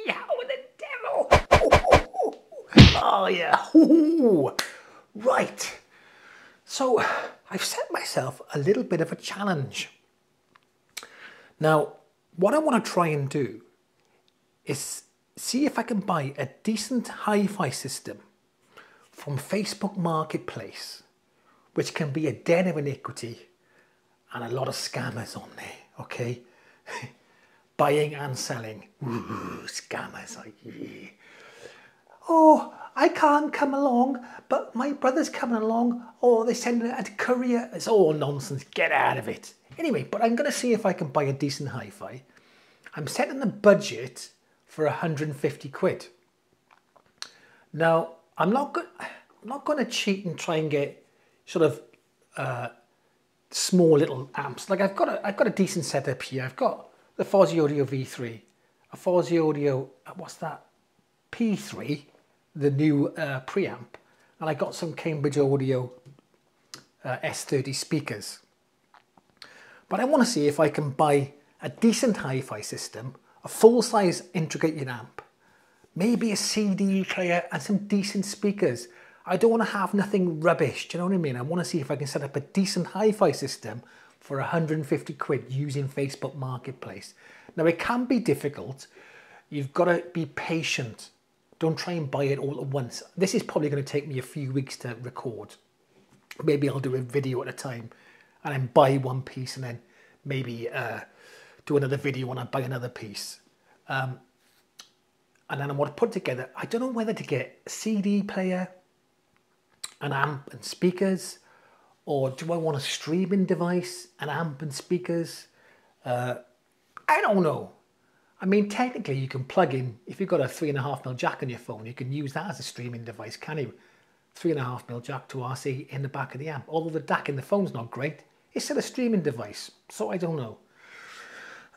How the devil? Oh yeah. Ooh. Right. So I've set myself a little bit of a challenge. Now, what I want to try and do is see if I can buy a decent HiFi system from Facebook Marketplace, which can be a den of iniquity and a lot of scammers on there, okay? Buying and selling. Ooh, scammers. Yeah. Oh, I can't come along, but my brother's coming along. Oh, they send it at courier. It's all nonsense. Get out of it. Anyway, but I'm going to see if I can buy a decent HiFi. I'm setting the budget for 150 quid. Now, I'm not going to cheat and try and get sort of small little amps. Like I've got a decent setup here. I've got the Fozzy Audio V3, a Fozzy Audio, what's that? P3, the new preamp, and I got some Cambridge Audio S30 speakers. But I want to see if I can buy a decent HiFi system, a full-size integrated amp, maybe a CD player and some decent speakers. I don't want to have nothing rubbish, do you know what I mean? I want to see if I can set up a decent HiFi system for 150 quid using Facebook Marketplace. Now, it can be difficult. You've got to be patient. Don't try and buy it all at once. This is probably going to take me a few weeks to record. Maybe I'll do a video at a time and then buy one piece and then maybe do another video when I buy another piece. And then I want to put together, I don't know whether to get a CD player, an amp and speakers, or do I want a streaming device, an amp and speakers? I don't know. I mean, technically you can plug in, if you've got a 3.5mm jack on your phone, you can use that as a streaming device, can you? 3.5mm jack to RC in the back of the amp. Although the DAC in the phone's not great, it's still a streaming device, so I don't know.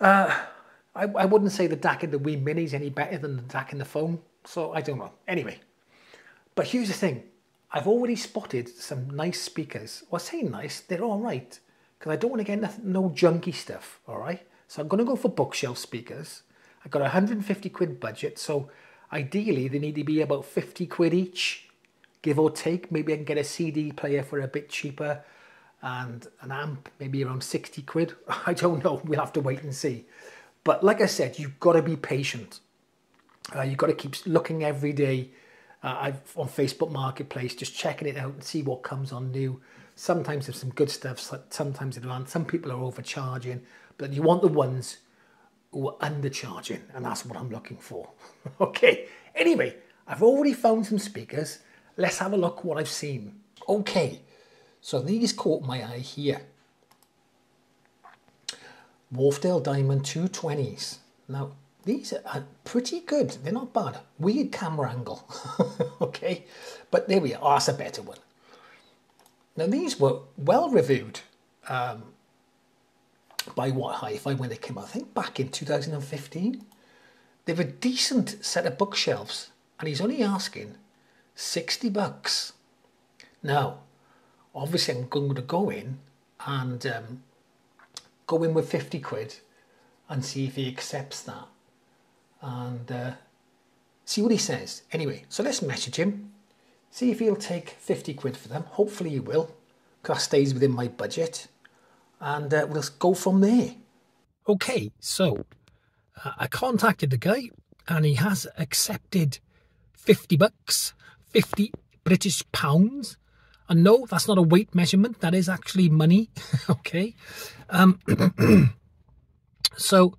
I wouldn't say the DAC in the Wii Mini is any better than the DAC in the phone, so I don't know. Anyway, but here's the thing. I've already spotted some nice speakers. Well, I say nice, they're all right, because I don't want to get no junky stuff, all right? So I'm going to go for bookshelf speakers. I've got a 150 quid budget, so ideally they need to be about 50 quid each, give or take. Maybe I can get a CD player for a bit cheaper and an amp maybe around 60 quid. I don't know, we'll have to wait and see. But like I said, you've got to be patient. You've got to keep looking every day on Facebook Marketplace, just checking it out and see what comes on new. Sometimes there's some good stuff, sometimes there aren't. Some people are overcharging, but you want the ones who are undercharging, and that's what I'm looking for. Okay, anyway, I've already found some speakers. Let's have a look what I've seen. Okay, so these caught my eye here. Wharfedale Diamond 220s. Now, these are pretty good. They're not bad. Weird camera angle. Okay, but there we are. Oh, that's a better one. Now, these were well reviewed by HiFi when they came out. I think back in 2015. They're a decent set of bookshelves, and he's only asking 60 bucks. Now, obviously, I'm going to go in and go in with 50 quid and see if he accepts that and see what he says. Anyway, so let's message him, see if he'll take 50 quid for them. Hopefully he will, because that stays within my budget, and we'll go from there. Okay, so I contacted the guy and he has accepted 50 bucks, 50 British pounds. And no, that's not a weight measurement. That is actually money. Okay. So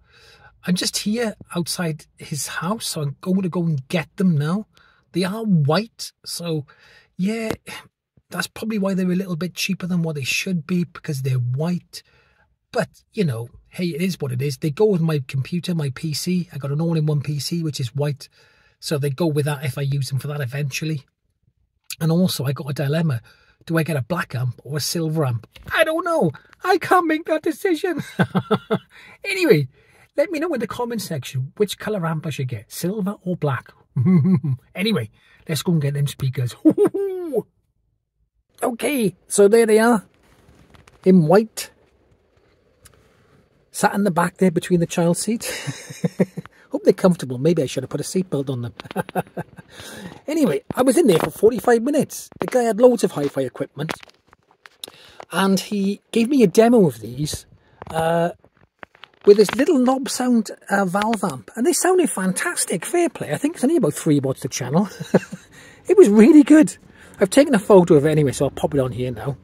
I'm just here outside his house. So I'm going to go and get them now. They are white. So yeah, that's probably why they're a little bit cheaper than what they should be, because they're white. But, you know, hey, it is what it is. They go with my computer, my PC. I got an all-in-one PC, which is white. So they go with that if I use them for that eventually. And also, I got a dilemma. Do I get a black amp or a silver amp? I don't know. I can't make that decision. Anyway, let me know in the comment section which colour amp I should get, silver or black. Anyway, let's go and get them speakers. Okay, so there they are, in white. sat in the back there between the child seats. Hope they're comfortable. Maybe I should have put a seatbelt on them. Anyway, I was in there for 45 minutes. The guy had loads of hi-fi equipment. And he gave me a demo of these with this little knob sound valve amp. And they sounded fantastic. Fair play. I think it's only about 3 watts the channel. It was really good. I've taken a photo of it anyway, so I'll pop it on here now.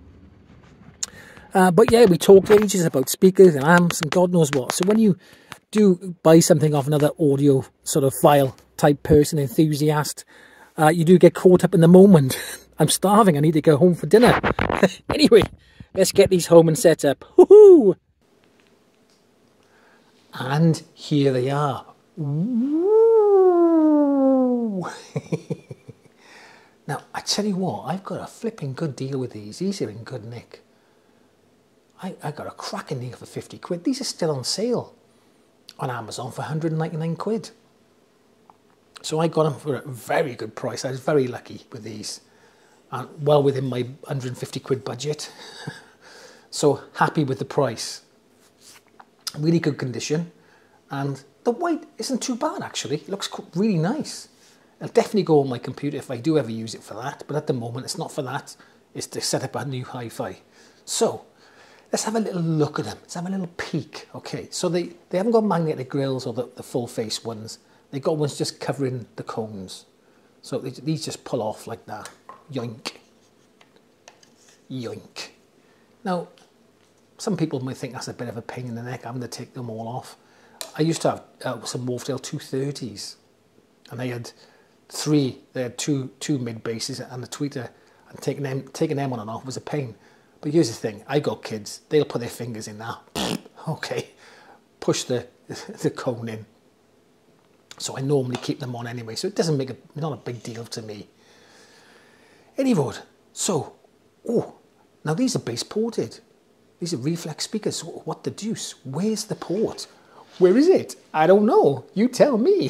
But yeah, we talked ages about speakers and amps and God knows what. So when you do buy something off another audio sort of file type person, enthusiast, you do get caught up in the moment. I'm starving. I need to go home for dinner. Anyway, let's get these home and set up. Woohoo! And here they are. Woo! Now, I tell you what, I've got a flipping good deal with these. These are in good nick. I got a cracking deal for 50 quid. These are still on sale on Amazon for 199 quid. So I got them for a very good price. I was very lucky with these. And well within my 150 quid budget. So happy with the price. Really good condition. And the white isn't too bad actually. It looks really nice. It'll definitely go on my computer if I do ever use it for that. But at the moment it's not for that. It's to set up a new hi-fi. So let's have a little look at them. Let's have a little peek. Okay, so they haven't got magnetic grills or the full face ones. They've got ones just covering the cones. So these just pull off like that. Yoink. Yoink. Now, some people might think that's a bit of a pain in the neck having to take them all off. I used to have some Wharfedale 230s. And they had three. They had two mid basses and a tweeter. And taking them on and off was a pain. But here's the thing, I got kids, they'll put their fingers in that. Okay, push the cone in. So I normally keep them on anyway, so it doesn't make not a big deal to me. Anyway, so, now these are bass ported. These are reflex speakers, so what the deuce? Where's the port? Where is it? I don't know, you tell me.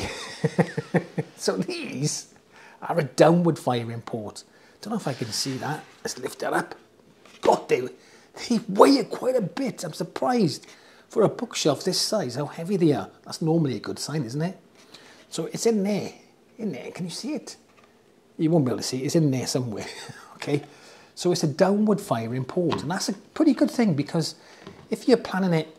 So these are a downward firing port. Don't know if I can see that, let's lift that up. God, they weigh quite a bit. I'm surprised for a bookshelf this size how heavy they are. That's normally a good sign, isn't it? So it's in there. In there. Can you see it? You won't be able to see it. It's in there somewhere. Okay. So it's a downward firing port. And that's a pretty good thing because if you're planning it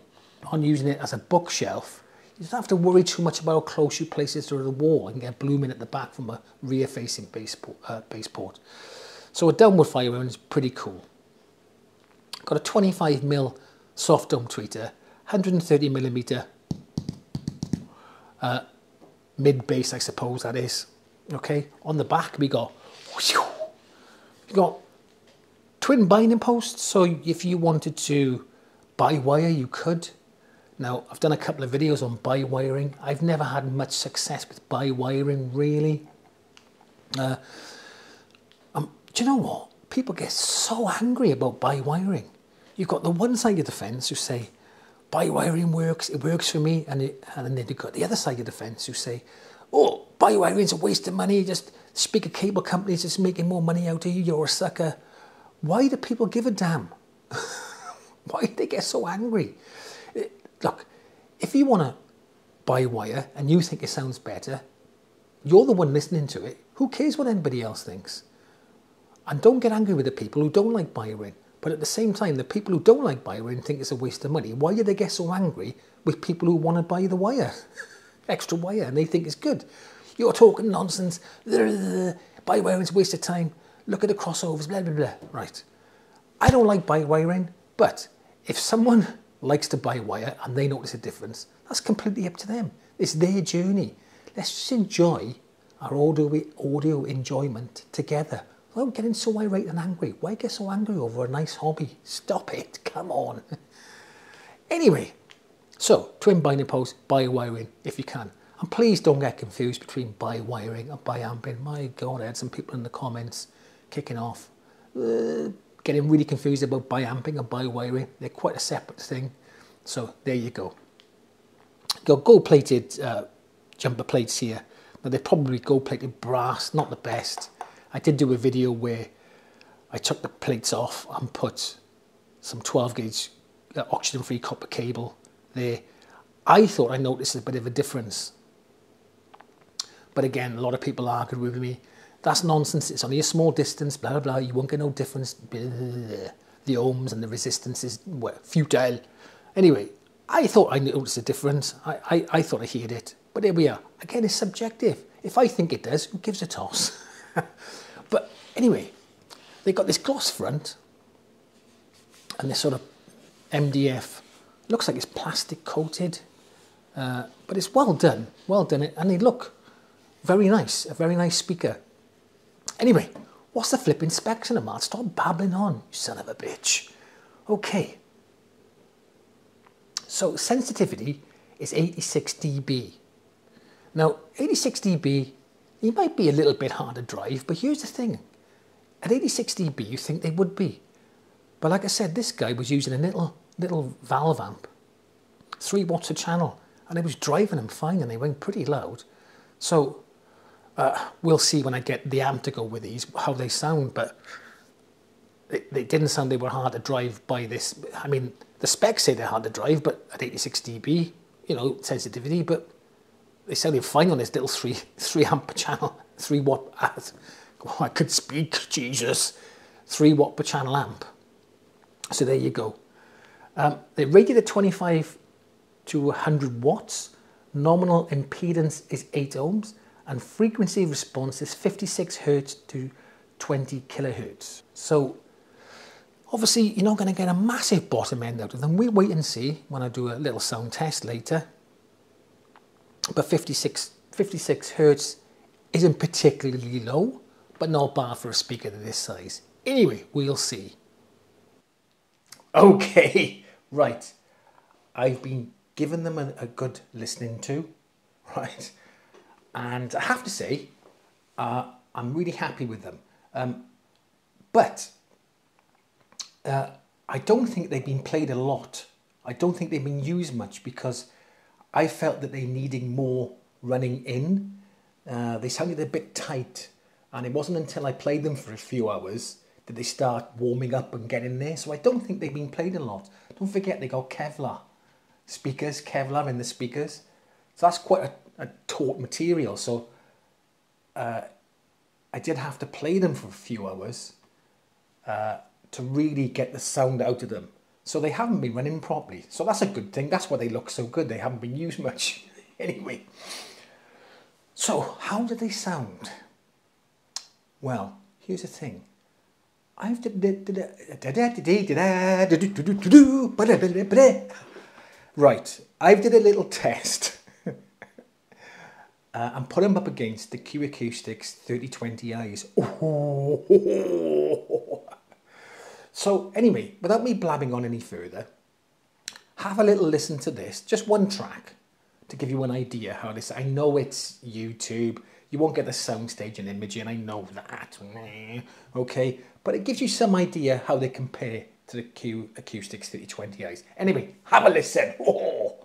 on using it as a bookshelf, you don't have to worry too much about how close you place it to the wall and get blooming at the back from a rear-facing base port. So a downward firing is pretty cool. Got a 25mm soft dome tweeter, 130mm mid bass, I suppose that is. Okay, on the back we got twin binding posts. So if you wanted to buy wire, you could. Now I've done a couple of videos on buy wiring. I've never had much success with buy wiring really. Do you know what? People get so angry about buy wiring. You've got the one side of the fence who say, buy wiring works, it works for me. And then you've got the other side of the fence who say, oh, buy wiring's a waste of money, just speaker cable companies just making more money out of you, you're a sucker. Why do people give a damn? Why do they get so angry? Look, if you want to buy wire and you think it sounds better, you're the one listening to it. Who cares what anybody else thinks? And don't get angry with the people who don't like buy wiring. But at the same time, the people who don't like buy wiring think it's a waste of money. Why do they get so angry with people who want to buy the wire? Extra wire, and they think it's good. You're talking nonsense. Buy wiring's a waste of time. Look at the crossovers, blah, blah, blah. Right. I don't like buy wiring, but if someone likes to buy wire and they notice a difference, that's completely up to them. It's their journey. Let's just enjoy our audio enjoyment together. Without getting so irate and angry. Why get so angry over a nice hobby? Stop it, come on. Anyway, so twin binding posts, buy wiring if you can. And please don't get confused between buy wiring and buy amping. My God, I had some people in the comments kicking off, getting really confused about buy amping and buy wiring. They're quite a separate thing. So there you go. Got gold plated jumper plates here. Now they're probably gold plated brass, not the best. I did do a video where I took the plates off and put some 12 gauge oxygen free copper cable there. I thought I noticed a bit of a difference. But again, a lot of people argued with me. That's nonsense. It's only a small distance, blah, blah, blah. You won't get no difference. Blah, blah, blah. The ohms and the resistance were futile. Anyway, I thought I noticed a difference. I thought I heard it. But there we are. Again, it's subjective. If I think it does, who gives a toss? But anyway, they got this gloss front and this sort of MDF. Looks like it's plastic coated, but it's well done. Well done. And they look very nice. A very nice speaker. Anyway, what's the flipping specs in them, Mark? Stop babbling on, you son of a bitch. Okay. So sensitivity is 86 dB. Now, 86 dB, it might be a little bit hard to drive, but here's the thing. At 86 dB, you think they would be. But like I said, this guy was using a little valve amp, 3 watts a channel, and I was driving them fine, and they went pretty loud. So we'll see when I get the amp to go with these, how they sound, but they didn't sound they were hard to drive by this. I mean, the specs say they're hard to drive, but at 86 dB, you know, sensitivity, but they sounded fine on this little 3 amp per channel, 3 watt, oh, I could speak, Jesus, 3 watt per channel amp. So there you go. They're rated at 25 to 100 watts. Nominal impedance is 8 ohms. And frequency response is 56 hertz to 20 kilohertz. So obviously you're not going to get a massive bottom end out of them. We'll wait and see when I do a little sound test later. But 56 hertz isn't particularly low, but not bad for a speaker of this size. Anyway, we'll see. Okay, right. I've been giving them a good listening to, right? And I have to say, I'm really happy with them. But I don't think they've been played a lot. I don't think they've been used much because I felt that they needed more running in. They sounded a bit tight. And it wasn't until I played them for a few hours that they start warming up and getting there. So I don't think they've been played a lot. Don't forget they got Kevlar speakers, Kevlar in the speakers. So that's quite a taut material. So I did have to play them for a few hours to really get the sound out of them. So they haven't been running properly. So that's a good thing. That's why they look so good. They haven't been used much. Anyway. So how do they sound? Well, here's the thing. I've right, I've did a little test and put them up against the Q Acoustics 3020Is. So anyway, without me blabbing on any further, have a little listen to this, just one track, to give you an idea how this. I know it's YouTube. You won't get the soundstage and imaging, I know that, okay? But it gives you some idea how they compare to the Q Acoustics 3020Is. Anyway, have a listen. Oh.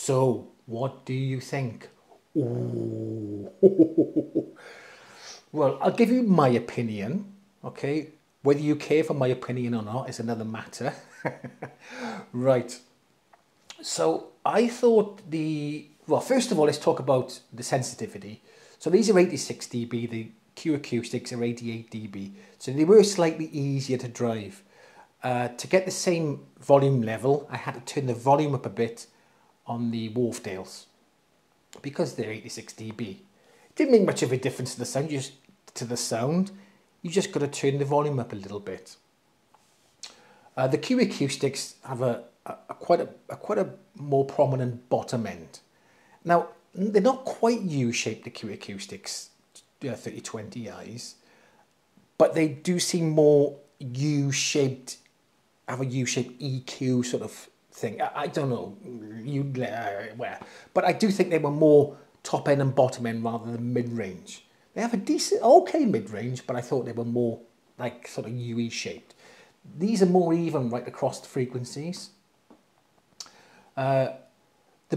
So, what do you think? Ooh. Well, I'll give you my opinion, okay? Whether you care for my opinion or not is another matter. Right. So I thought well, first of all, let's talk about the sensitivity. So these are 86 dB, the Q acoustics are 88 dB. So they were slightly easier to drive. To get the same volume level, I had to turn the volume up a bit on the Wharfedales because they're 86 dB. It didn't make much of a difference to the sound, you just got to turn the volume up a little bit. The Q acoustics have quite a more prominent bottom end. Now, they're not quite U-shaped, the Q acoustics 3020i's, but they do seem more U-shaped, have a U-shaped EQ sort of thing. I don't know, where, but I do think they were more top end and bottom end rather than mid-range. They have a decent, okay mid-range, but I thought they were more like sort of UE shaped. These are more even right across the frequencies. The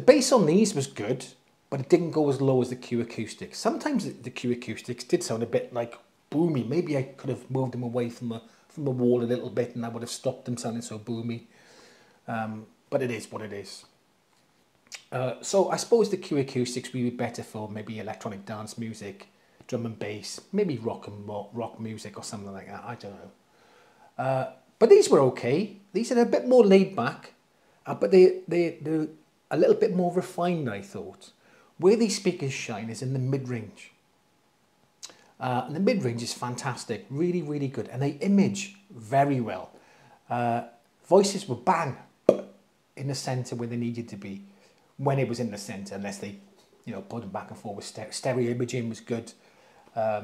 bass on these was good, but it didn't go as low as the Q acoustics. Sometimes the Q acoustics did sound a bit like boomy. Maybe I could have moved them away from the wall a little bit and I would have stopped them sounding so boomy. But it is what it is. So I suppose the Q acoustics would be better for maybe electronic dance music, drum and bass, maybe rock music or something like that. I don't know. But these were okay. These are a bit more laid back, but they're a little bit more refined, I thought. Where these speakers shine is in the mid-range. And the mid-range is fantastic, really, really good. And they image very well. Voices were bang in the centre where they needed to be when it was in the centre, unless they, put them back and forth with stereo imaging was good. I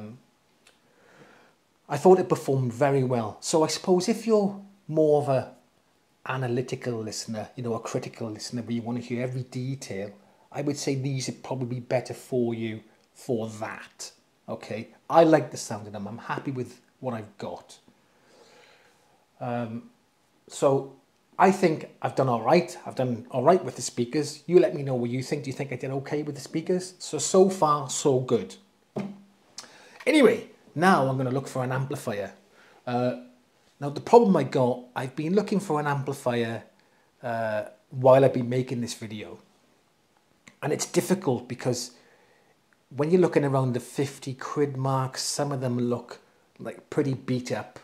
thought it performed very well. So I suppose if you're more of a analytical listener, a critical listener where you want to hear every detail, I would say these would probably be better for you for that. Okay, I like the sound of them. I'm happy with what I've got. So I think I've done all right. I've done all right with the speakers. You let me know what you think. Do you think I did okay with the speakers? So far, so good. Anyway, now I'm going to look for an amplifier. Now the problem I've been looking for an amplifier while I've been making this video. And it's difficult because when you're looking around the 50 quid mark, some of them look like pretty beat up.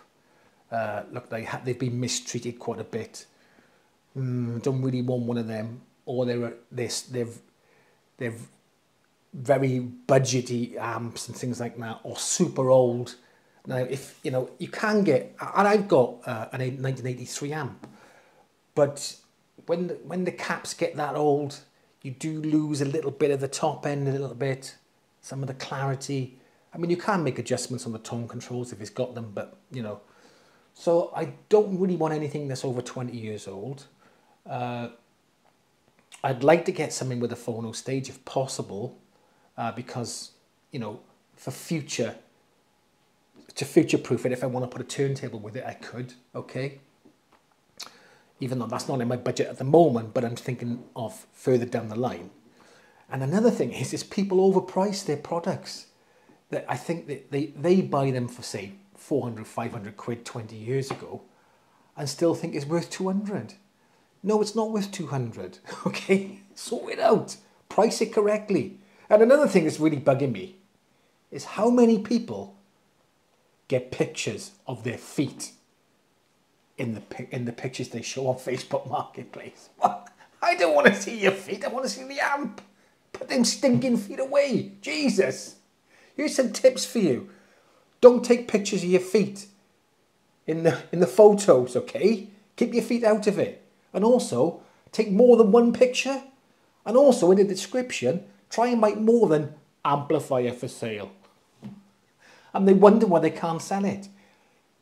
Look like they've been mistreated quite a bit. Don't really want one of them. Or they're very budgety amps and things like that, or super old. Now, if you can get, and I've got an 1983 amp, but when the caps get that old, you do lose a little bit of the top end, a little bit, some of the clarity. I mean, you can make adjustments on the tone controls if it's got them, but so I don't really want anything that's over 20 years old. I'd like to get something with a phono stage if possible, because for to future-proof it, if I want to put a turntable with it, I could, okay? Even though that's not in my budget at the moment, but I'm thinking of further down the line. And another thing is people overprice their products. That I think that they buy them for, say, 400, 500 quid 20 years ago and still think it's worth 200. No, it's not worth 200, okay? Sort it out. Price it correctly. And another thing that's really bugging me is how many people get pictures of their feet in the pictures they show on Facebook Marketplace. What? I don't want to see your feet. I want to see the amp. Put them stinking feet away. Jesus. Here's some tips for you. Don't take pictures of your feet in the photos, okay? Keep your feet out of it. And also, take more than one picture. And also, in the description, try and make more than amplifier for sale. And they wonder why they can't sell it.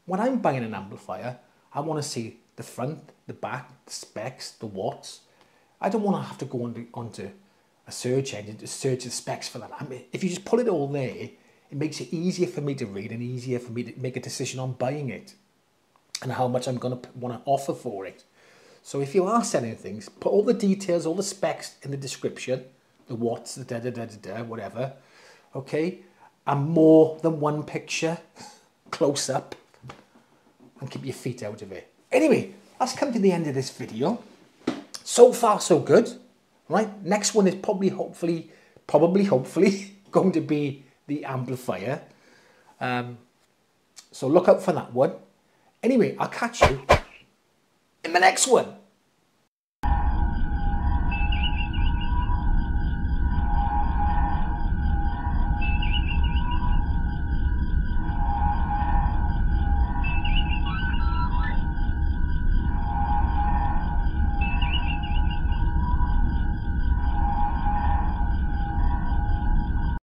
When I'm buying an amplifier, I want to see the front, the back, the specs, the watts. I don't want to have to go onto a search engine to search the specs for that. I mean, if you just put it all there, it makes it easier for me to read and easier for me to make a decision on buying it and how much I'm going to want to offer for it. So if you are selling things, put all the details, all the specs in the description, the watts, the da-da-da-da-da, whatever, okay? And more than one picture, close up, and keep your feet out of it. Anyway, that's come to the end of this video. So far, so good, right? Next one is probably, hopefully, going to be the amplifier. So look out for that one. Anyway, I'll catch you in the next one.